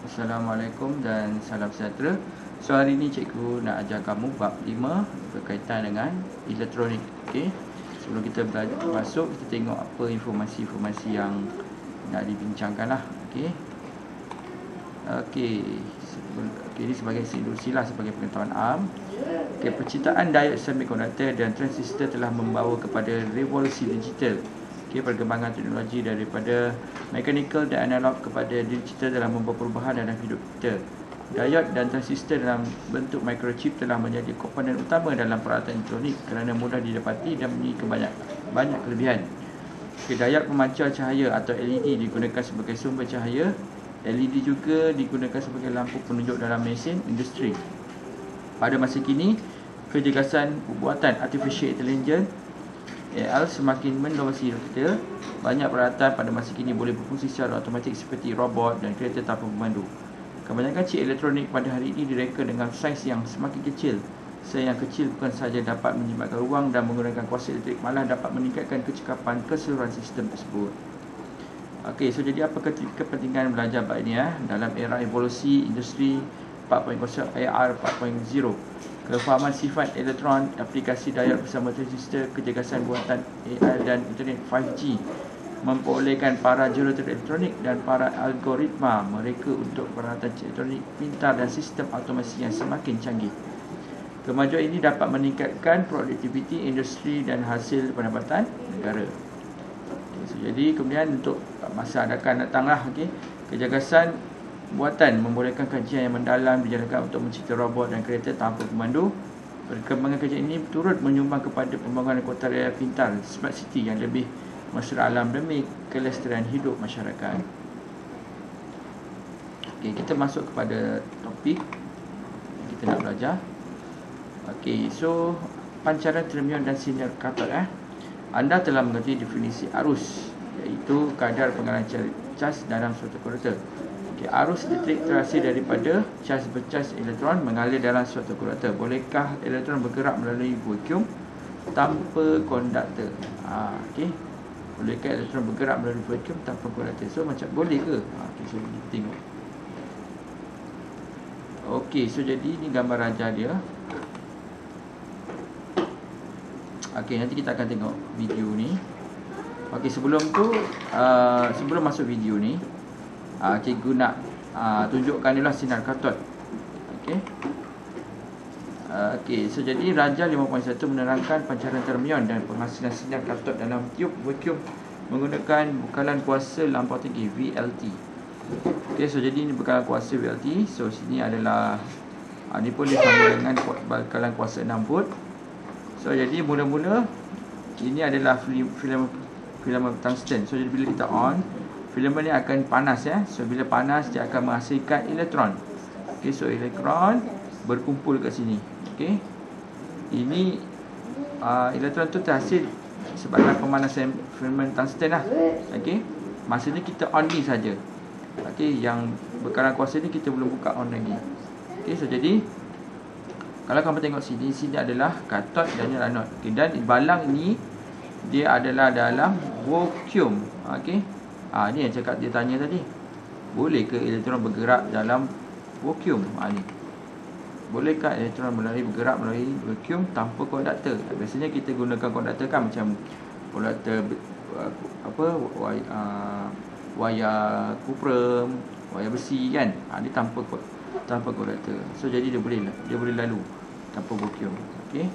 Assalamualaikum dan salam sejahtera. So hari ni cikgu nak ajar kamu bab 5 berkaitan dengan elektronik. Okey. Sebelum kita belajar masuk, kita tengok apa informasi-informasi yang nak dibincangkan lah. Okey. Okey, ini sebagai introduksi lah, sebagai pengetahuan am. Okey, penciptaan diode semikonduktor dan transistor telah membawa kepada revolusi digital. Okay, perkembangan teknologi daripada mechanical dan analog kepada digital dalam membawa perubahan dalam hidup kita. Diode dan transistor dalam bentuk microchip telah menjadi komponen utama dalam peralatan elektronik kerana mudah didapati dan memiliki banyak kelebihan. Okay, diode pemancar cahaya atau LED digunakan sebagai sumber cahaya. LED juga digunakan sebagai lampu penunjuk dalam mesin industri. Pada masa kini, kecergasan buatan artificial intelligence AI semakin mendominasi kita. Banyak peralatan pada masa kini boleh berfungsi secara automatik seperti robot dan kereta tanpa pemandu. Kebanyakan cip elektronik pada hari ini direka dengan saiz yang semakin kecil. Saiz yang kecil bukan sahaja dapat menyimpan ruang dan menggunakan kuasa elektrik, malah dapat meningkatkan kecekapan keseluruhan sistem tersebut. Okey, so jadi apa kepentingan belajar bab ini dalam era evolusi industri 4.0 AR 4.0? Kefahaman sifat elektron, aplikasi diode bersama transistor, kecergasan buatan AI dan internet 5G memperolehkan para generator elektronik dan para algoritma mereka untuk peralatan elektronik pintar dan sistem automasi yang semakin canggih. Kemajuan ini dapat meningkatkan produktiviti industri dan hasil pendapatan negara. So, jadi kemudian untuk masa akan datanglah, kecergasan buatan membolehkan kajian yang mendalam dijalankan untuk mencipta robot dan kereta tanpa pemandu. Perkembangan kajian ini turut menyumbang kepada pembangunan kota raya pintar, smart city yang lebih mesra alam demi kelestarian hidup masyarakat. Okey, kita masuk kepada topik yang kita nak belajar. Okey, so pancaran termion dan sinar katod. Anda telah mengerti definisi arus, iaitu kadar pengalihan cas dalam suatu konduktor. Arus elektrik terhasil daripada cas bercas elektron mengalir dalam suatu konduktor. Bolehkah elektron bergerak melalui vacuum tanpa konduktor? Bolehkah elektron bergerak melalui vacuum tanpa konduktor? So macam boleh ke? So kita tengok. Okey, so jadi ni gambar raja dia. Okey, nanti kita akan tengok video ni. Okey, sebelum tu sebelum masuk video ni, cikgu nak tunjukkan inilah sinar katod. Okey. Okey, so jadi Raja 5.1 menerangkan pancaran termion dan penghasilan sinar katod dalam tiub vacuum menggunakan bekalan kuasa lampau tinggi VLT. Okey, so jadi ini bekalan kuasa VLT. So sini adalah ni pun disambung dengan bekalan kuasa 6 volt. So jadi mula-mula ini adalah filament tungsten. So jadi bila kita on, filament ni akan panas So bila panas dia akan menghasilkan elektron. Okey, so elektron berkumpul kat sini. Okey. Ini elektron tu terhasil sebabkan pemanasan filament tungsten lah. Okey. Masa ni kita on ni saja. Okey, yang bekalan kuasa ni kita belum buka on lagi. Okey, so jadi kalau kamu tengok sini adalah katod dan ini anod. Okey, dan balang ni dia adalah dalam vacuum. Okey. Ni yang cakap dia tanya tadi. Boleh ke elektron bergerak dalam vacuum? Ni. Bolehkah elektron bergerak melalui vacuum tanpa konduktor? Biasanya kita gunakan konduktor kan macam konduktor wayar kuprum, wayar besi kan. Ni tanpa konduktor. So jadi dia boleh lalu tanpa vacuum. Okey.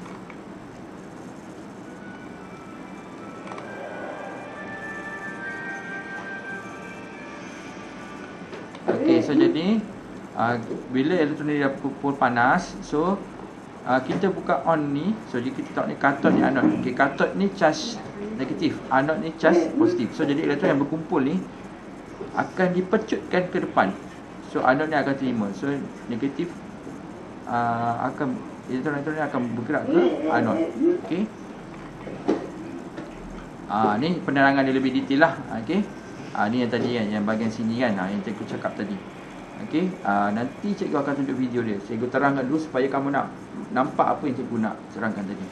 Okey, so jadi bila elektron ni dah pun panas, so kita buka on ni. So jadi kita tahu ni katod ni anod. Okey, katod ni charge negatif, anod ni charge positif. So jadi elektron yang berkumpul ni akan dipecutkan ke depan. So anod ni akan terima. So negatif elektron ni akan bergerak ke anod. Okey. Ni penerangan dia lebih detail lah. Okey. Ni yang tadi kan, yang bahagian sini kan, yang cikgu cakap tadi. Okey, nanti cikgu akan tunjuk video dia. Cikgu terangkan dulu supaya kamu nak nampak apa yang cikgu nak terangkan tadi.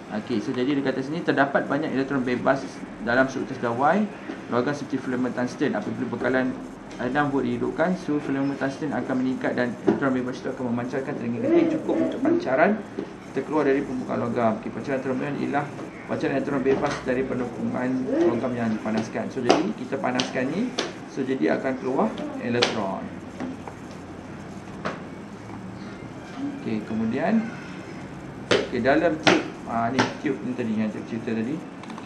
Okey, so jadi di kata sini terdapat banyak elektron bebas dalam struktur gawai logam seperti filament tungsten. Apabila bekalan 6 volt dihidupkan, suhu filament tungsten akan meningkat dan elektron bebas itu akan memancarkan tenaga negatif cukup untuk pancaran terkeluar dari permukaan logam. Okey, pancaran termion ialah pancaran elektron bebas dari permukaan logam yang dipanaskan. So jadi kita panaskan ni, so jadi akan keluar elektron. Okey, kemudian dalam tube ni tube ni tadi yang cerita tadi.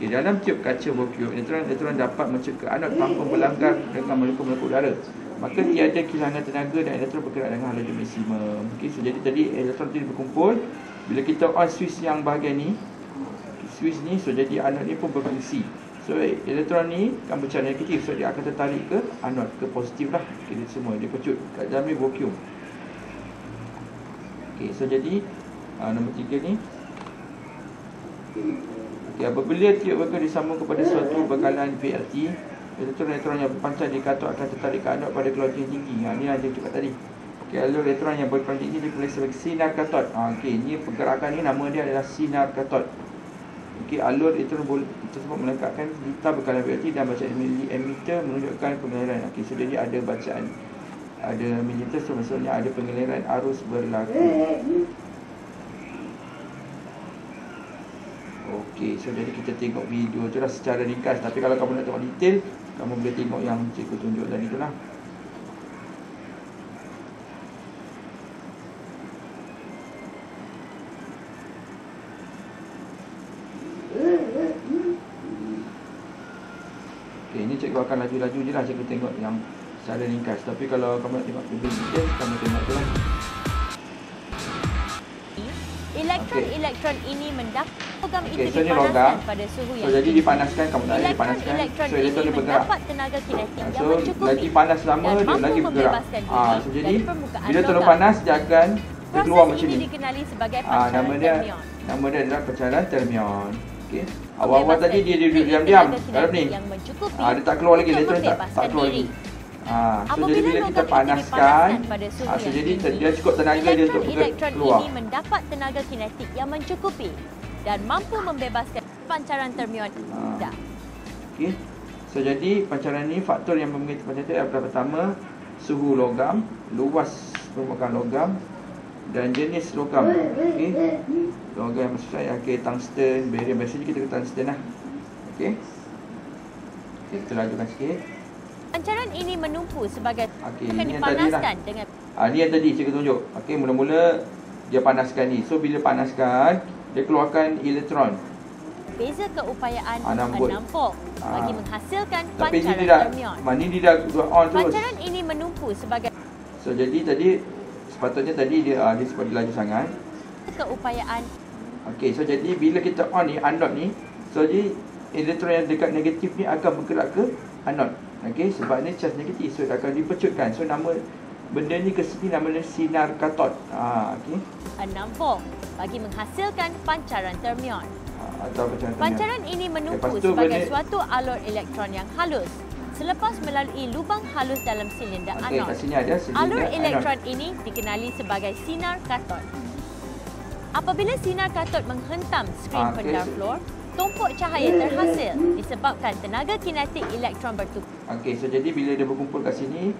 Dalam tube kaca vacuum, elektron dapat mencekik ke anod tanpa melanggar dengan molekul-molekul udara. Maka tiada kehilangan tenaga dan elektron bergerak dengan halagen maksimum. So jadi tadi elektron tadi berkumpul. Bila kita on switch yang bahagian ni, switch ni, so jadi anod ni pun berfungsi. So elektron ni akan bercara negatif, so dia akan tertarik ke anod, ke positif lah. Dia semua dia pecut kat dalam ni vacuum. So jadi nombor 3 ni. Apabila tiup vacuum disambung kepada suatu bekalan VLT, elektron-elektron yang berpancar di katot akan tertarik ke anod pada keluarga yang tinggi. Ni yang dia cakap tadi. Alur elektron yang berpancar tinggi dipanggil sebagai sinar katot. Ni pergerakan ni nama dia adalah sinar katot. Alur elektron tersebut melengkapkan lita bekalan VLT dan bacaan emitter menunjukkan pengaliran. So jadi ada bacaan, ada mililiter, so maksudnya ada pengaliran arus berlaku. So jadi kita tengok video tu lah secara ringkas. Tapi kalau kamu nak tengok detail, kamu boleh tengok yang cikgu tunjuk tadi tu lah. Ini cikgu akan laju-laju je lah, cikgu tengok yang secara ringkas. Tapi kalau kamu nak tengok lebih detail, kamu tengok tu lah. Elektron ini mendapat logam itu so dipanaskan pada suhu yang jadi dipanaskan, kamu tak boleh dipanaskan. So elektron dia bergerak. Tenaga kinetik yang So mencukupi lagi panas lama dia lagi bergerak. So jadi bila terlalu logam, panas dia akan keluar macam ni. Dikenali sebagai pancaran termion. Nama dia adalah pancaran termion. Okey. Awal-awal tadi dia duduk diam-diam dalam ni. Dia tak keluar lagi, elektron tak keluar lagi. So jadi bila kita panaskan, so jadi dia cukup tenaga dia untuk keluar. Elektron ini mendapat tenaga kinetik yang mencukupi dan mampu membebaskan pancaran termion. Okey. So jadi pancaran ni faktor yang mempengaruhi pancaran itu adalah pertama suhu logam, luas permukaan logam dan jenis logam. Okey. Logam yang maksud saya tungsten, barium, biasanya kita kata tungsten lah. Okey. Kita lanjutkan sikit. Pancaran ini menumpu sebagai akan dipanaskan dengan ni yang tadi cikgu tunjuk. Okey, mula-mula dia panaskan ni. So bila panaskan, dia keluarkan elektron. Beza keupayaan 6 volt bagi menghasilkan tapi pancaran termion. Ni dia dah on terus. Pancaran ini menumpu sebagai so jadi tadi sepatutnya tadi dia sebab dia laju sangat. Keupayaan. Okey, so jadi bila kita on ni anod ni, so jadi elektron yang dekat negatif ni akan bergerak ke anod. Okey, sebab ni charge negatif, so dia akan dipecutkan. So nama benda ni ke sini namanya sinar katot. Okey. 6 volt bagi menghasilkan pancaran termion. Atau pancaran ini menumpu sebagai suatu alur elektron yang halus selepas melalui lubang halus dalam silinder anod. Kat sini ada silinder alur elektron anod ini dikenali sebagai sinar katot. Apabila sinar katot menghentam skrin pendar fluor, tumpuk cahaya terhasil disebabkan tenaga kinetik elektron bertumpuk. Okey, so jadi bila dia berkumpul kat sini,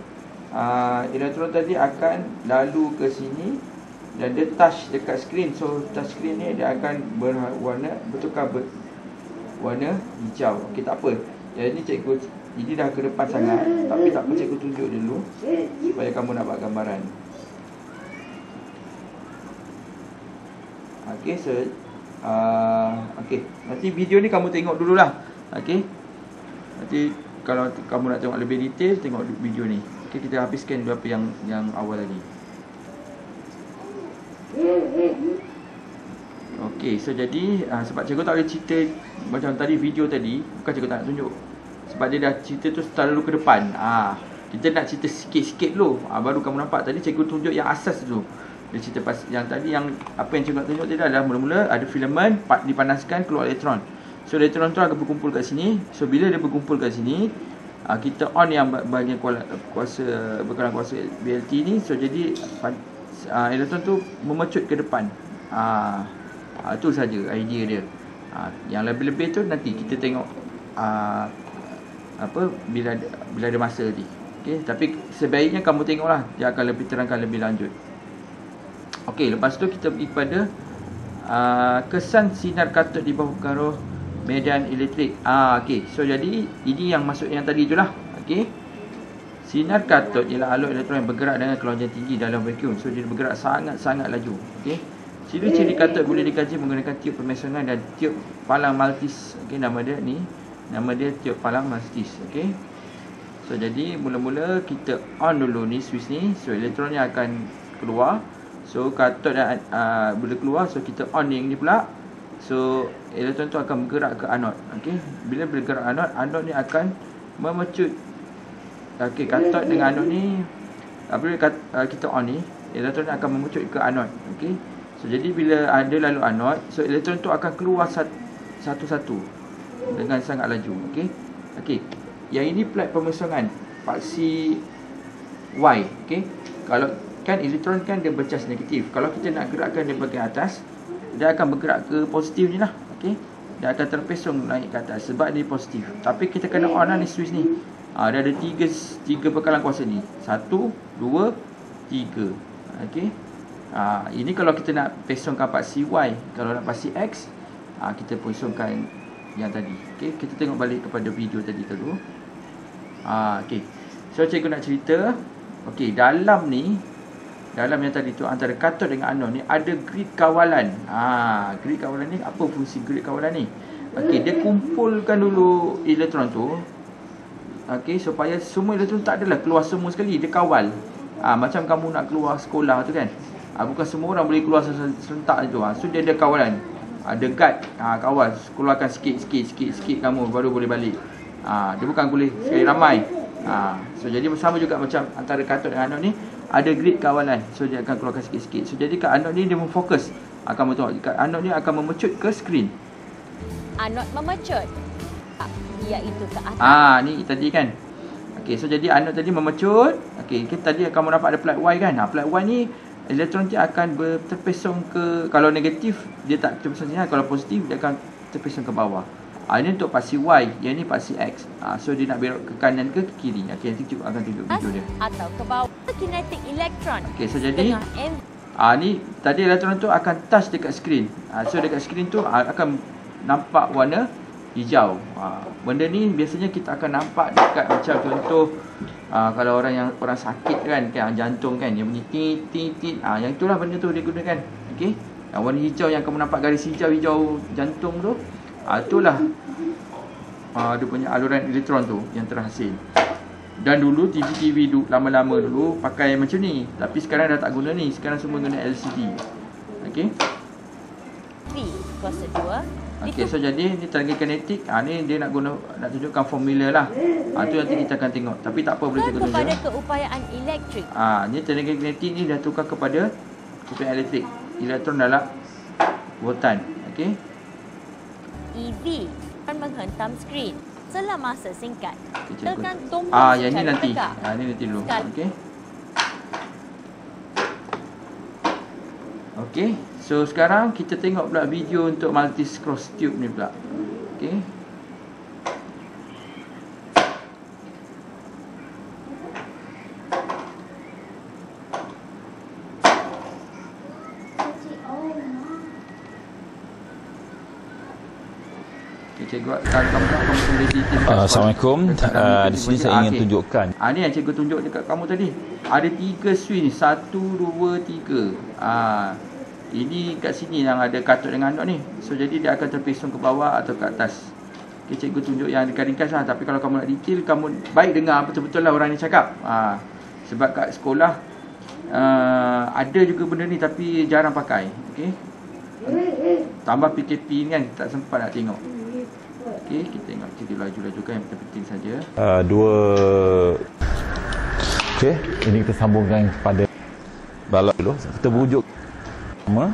elektron tadi akan lalu ke sini dan dia touch dekat skrin. So touch skrin ni dia akan bertukar warna hijau. Okey, tak apa. Jadi cikgu ini dah ke depan sangat, tapi tak apa, cikgu tunjuk dulu supaya kamu dapat gambaran. Okey, so okey, nanti video ni kamu tengok dululah. Okey. Nanti kalau kamu nak tengok lebih detail, tengok video ni. Okey, kita habiskan dulu apa yang awal tadi. Okey, so jadi sebab cikgu tak boleh cerita macam tadi video tadi, bukan cikgu tak nak tunjuk. Sebab dia dah cerita tu terlalu ke depan. Kita nak cerita sikit-sikit dulu. Baru kamu nampak tadi cikgu tunjuk yang asas dulu. Dia cerita yang tadi, yang apa yang cikgu nak tunjuk tadi adalah mula-mula ada filament dipanaskan, keluar elektron. So elektron tu akan berkumpul kat sini. So bila dia berkumpul kat sini, kita on yang bahagian kuasa bekalan kuasa BLT ni. So jadi elektron tu memecut ke depan. Itu saja idea dia. Yang lebih-lebih tu nanti kita tengok bila ada masa nanti. Okey, tapi sebaiknya kamu tengoklah, dia akan lebih terangkan lebih lanjut. Okey, lepas tu kita pergi kepada kesan sinar katod di bawah pengaruh medan elektrik. Okey, so jadi ini yang masuk yang tadi itulah. Okey, sinar katod ialah alur elektron yang bergerak dengan keluaran tinggi dalam vacuum. So dia bergerak sangat-sangat laju. Okey, ciri-ciri katod boleh dikaji menggunakan tiup pemasangan dan tiup palang maltis. Okey, nama dia tiup palang maltis. Okey, so jadi mula-mula kita on dulu ni switch ni. So elektronnya akan keluar. So katod bila keluar, so kita on yang ni pula. So elektron tu akan bergerak ke anod. Okey, bila bergerak anod ni akan memecut. Okey, katod dengan anod ni apabila kita on ni, elektron akan memecut ke anod. Okey, so jadi bila ada lalu anod, so elektron tu akan keluar satu-satu dengan sangat laju. Okey, yang ini plat pemasangan paksi Y. Okey, kalau kan elektron kan dia bercas negatif. Kalau kita nak gerakkan dia bahagian atas, dia akan bergerak ke positif je lah. Okey, dia akan terpesong naik ke atas sebab dia positif. Tapi kita kena on lah ni switch ni. Dia ada tiga bekalan kuasa ni. 1, 2, 3. Okey, ini kalau kita nak pesongkan paksi Y. Kalau nak paksi X, kita pesongkan yang tadi. Okey, kita tengok balik kepada video tadi dulu. Okey, so cikgu nak cerita. Okey, dalam yang tadi tu antara katod dengan anod ni ada grid kawalan. Grid kawalan ni, apa fungsi grid kawalan ni? Okey, dia kumpulkan dulu elektron tu. Okey, supaya semua elektron tak adalah keluar semua sekali, dia kawal. Macam kamu nak keluar sekolah tu kan. Bukan semua orang boleh keluar serentak tu. So dia ada kawalan. Ada guard, kawal, keluarkan sikit kamu baru boleh balik. Dia bukan boleh sekali ramai. So jadi sama juga macam antara katod dengan anod ni ada grid kawalan. So dia akan keluarkan sikit-sikit. So jadi kat anod ni dia memfokus. Kamu tengok kat anod ni akan memecut ke skrin. Anod memecut iaitu ke atas. Ni tadi kan. Okey, so jadi anod tadi memecut. Okey, tadi kamu nampak ada plat Y kan. Plat Y ni elektron dia akan terpesong ke, kalau negatif dia tak terpesong sini, kalau positif dia akan terpesong ke bawah. Ini untuk paksi Y, yang ni paksi X. So dia nak belok ke kanan ke kiri. Okey, nanti cikgu akan tunjuk video dia. Atau ke bawah. Kinetik elektron. Okey, so jadi ni tadi elektron tu akan touch dekat skrin. So dekat skrin tu akan nampak warna hijau. Benda ni biasanya kita akan nampak dekat macam contoh kalau orang sakit kan jantung kan, dia bunyi tit. Yang itulah benda tu dia gunakan. Okey, warna hijau yang kamu nampak garis hijau jantung tu, itulah dia punya aluran elektron tu yang terhasil. Dan dulu TV lama-lama dulu pakai macam ni, tapi sekarang dah tak guna ni, sekarang semua guna LCD. Okey, kuasa 2. Okey, so jadi ni tenaga kinetik. Ni dia nak tunjukkan formula lah. Tu nanti kita akan tengok. Tapi tak apa, boleh cikgu tunjuk. Kepada keupayaan elektrik. Ni tenaga kinetik ni dah tukar kepada keupayaan elektrik. Elektron dalam voltan. Okey. EV akan menghentam skrin selama masa singkat. Tekan tombol yang ni nanti. Ni nanti dulu. Okey. Okey. So sekarang kita tengok pula video untuk multis cross tube ni pula. Okey. Assalamualaikum. Di sini saya ingin tunjukkan. Ni yang cikgu tunjuk dekat kamu tadi. Ada 3 switch, 1, 2, 3. Ini kat sini yang ada katod dengan anod ni. So jadi dia akan terpesong ke bawah atau ke atas. Okay, cikgu tunjuk yang ringkas lah. Tapi kalau kamu nak detail, kamu baik dengar betul-betul lah orang ni cakap. Sebab kat sekolah ada juga benda ni tapi jarang pakai. Okay. Tambah PKP ni kan, tak sempat nak tengok. Okey, kita tengok cerita laju-lajukan yang penting saja. Okey, ini kita sambungkan kepada balok dulu. Kita bujuk sama.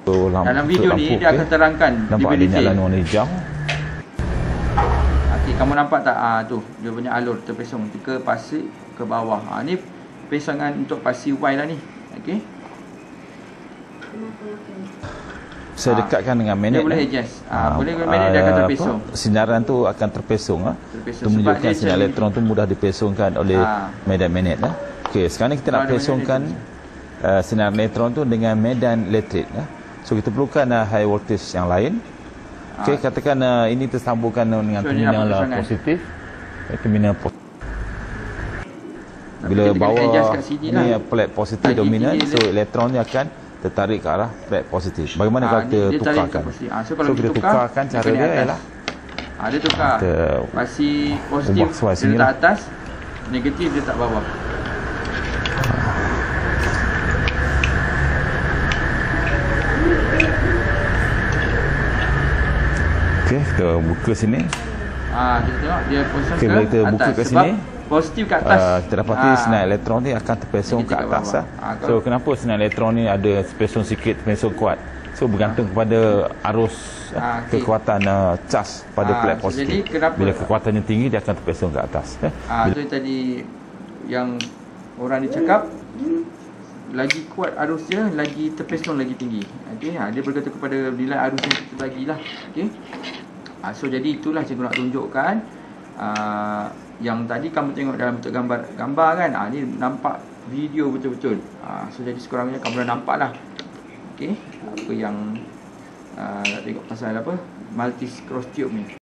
Dalam video ni dia akan terangkan nampak di video warna hijau. Okey, kamu nampak tak? Tu dia punya alur terpesong ke pasir ke bawah. Ni pesongan untuk pasir Y lah ni. Okey. saya dekatkan dengan magnet. Dia boleh adjust. Boleh dengan magnet dia akan terpesong. Sinaran tu akan terpesong. Itu menunjukkan sinar elektron tu mudah dipesongkan oleh medan magnet. Okey, sekarang kita nak pesongkan sinar elektron tu dengan medan elektrik. So kita perlukan high voltage yang lain. Okey, katakan ini tersambungkan dengan terminal positif. Terminal positif. Bila bawa ni plate positif dominan, so elektron ni akan tertarik ke arah plate positif. Bagaimana kalau kita tukarkan? So kita tukarkan cara dia ialah dia tukar. Pasti positif dia letak atas, negatif dia tak bawah. Okey, kita buka sini. Kita tengok dia positif ke atas. Kita buka ke sini. Positif ke atas. Kita dapati sinar elektron ni akan terpesong ke atas. So kenapa sinar elektron ni ada terpesong sikit, terpesong kuat? So bergantung kepada arus kekuatan cas pada plate positif. Bila kekuatannya tinggi dia akan terpesong ke atas. Itu tadi yang orang dia cakap, lagi kuat arus dia, lagi terpesong lagi tinggi. Okey, dia bergantung kepada nilai arus yang kita bagilah. Okey. So jadi itulah cikgu nak tunjukkan. Yang tadi kamu tengok dalam bentuk gambar kan, ni nampak video betul-betul. So jadi sekurang-kurangnya kamu dah nampak lah. Okey, apa yang nak tengok pasal apa multi cross tube ni.